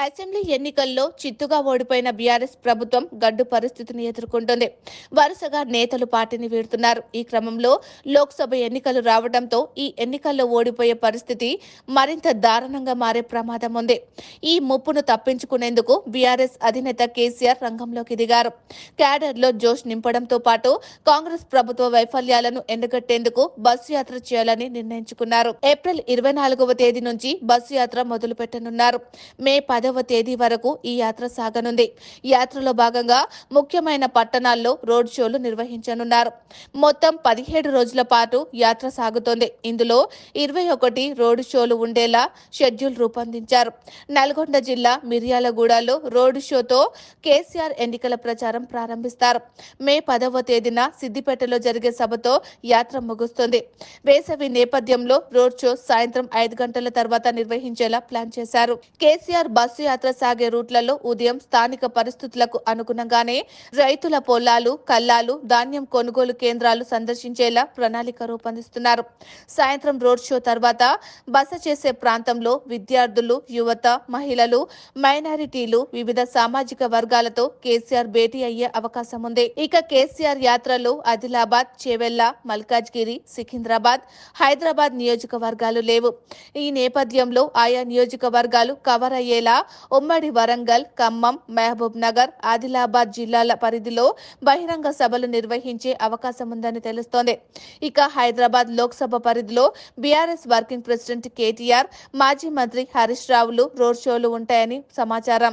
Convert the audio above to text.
Assembly ఎన్నికల్లో చిత్తుగా ఓడిపోయిన బీఆర్ఎస్ ప్రభుత్వం గడ్డు పరిస్థితిని ఎదుర్కొంటోంది. వరుసగా నేతలు పార్టీని వీడుతున్నారు. ఈ క్రమంలో లోక్సభ ఎన్నికలు రావడంతో ఈ ఎన్నికల్లో ఓడిపోయే పరిస్థితి మరింత దారుణంగా మారే ప్రమాదం ఉంది. ఈ ముప్పును తప్పించుకునేందుకు బీఆర్ఎస్ అధినేత కేసీఆర్ రంగంలోకి దిగారు. క్యాడర్లో జోష్ నింపడంతో పాటు కాంగ్రెస్ ప్రభుత్వ వైఫల్యాలను ఎండగట్టేందుకు బస్సు యాత్ర చేయాలని నిర్ణయించుకున్నారు. ఏప్రిల్ 24వ తేదీ నుంచి బస్సు యాత్ర మొదలు పెట్టనున్నారు. మే 10వ తేదీ వరకు ఈ యాత్ర సాగనుంది. యాత్రలో భాగంగా ముఖ్యమైన పట్టణాల్లో రోడ్ షోలు నిర్వహించనున్నారు. మొత్తం 17 రోజుల పాటు యాత్ర సాగుతోంది. ఇందులో 21 రోడ్ షోలు ఉండేలా షెడ్యూల్ రూపొందించారు. నల్గొండ జిల్లా మిర్యాలగూడలో రోడ్ షోతో కేసీఆర్ ఎన్నికల ప్రచారం ప్రారంభిస్తారు. మే 10వ తేదీన సిద్దిపేటలో జరిగే సభతో యాత్ర ముగుస్తుంది. వేసవి నేపథ్యంలో రోడ్ షో సాయంత్రం 5 గంటల తర్వాత నిర్వహించేలా ప్లాన్ చేశారు. కేసీఆర్ బస్సు యాత్ర సాగే రూట్లలో ఉదయం స్థానిక పరిస్థితులకు అనుగుణంగానే రైతుల పొలాలు, కల్లాలు, ధాన్యం కొనుగోలు కేంద్రాలు సందర్శించేలా ప్రణాళిక రూపొందిస్తున్నారు. సాయంత్రం రోడ్ షో తర్వాత బస చేసే ప్రాంతంలో విద్యార్థులు, యువత, మహిళలు, మైనారిటీలు, వివిధ సామాజిక వర్గాలతో కేసీఆర్ భేటీ అయ్యే అవకాశం ఉంది. ఇక కేసీఆర్ యాత్రలో ఆదిలాబాద్, చేవెళ్ల, మల్కాజ్గిరి, సికింద్రాబాద్, హైదరాబాద్ నియోజకవర్గాలు లేవు. ఈ నేపథ్యంలో ఆయా నియోజకవర్గాలు కవర్ అయ్యేలా ఉమ్మడి వరంగల్, ఖమ్మం, మహబూబ్ నగర్, ఆదిలాబాద్ జిల్లాల పరిధిలో బహిరంగ సభలు నిర్వహించే అవకాశం ఉందని తెలుస్తోంది. ఇక హైదరాబాద్ లోక్సభ పరిధిలో బీఆర్ఎస్ వర్కింగ్ ప్రెసిడెంట్ కేటీఆర్, మాజీ మంత్రి హరీష్ రావులు రోడ్ షోలు ఉంటాయని సమాచారం.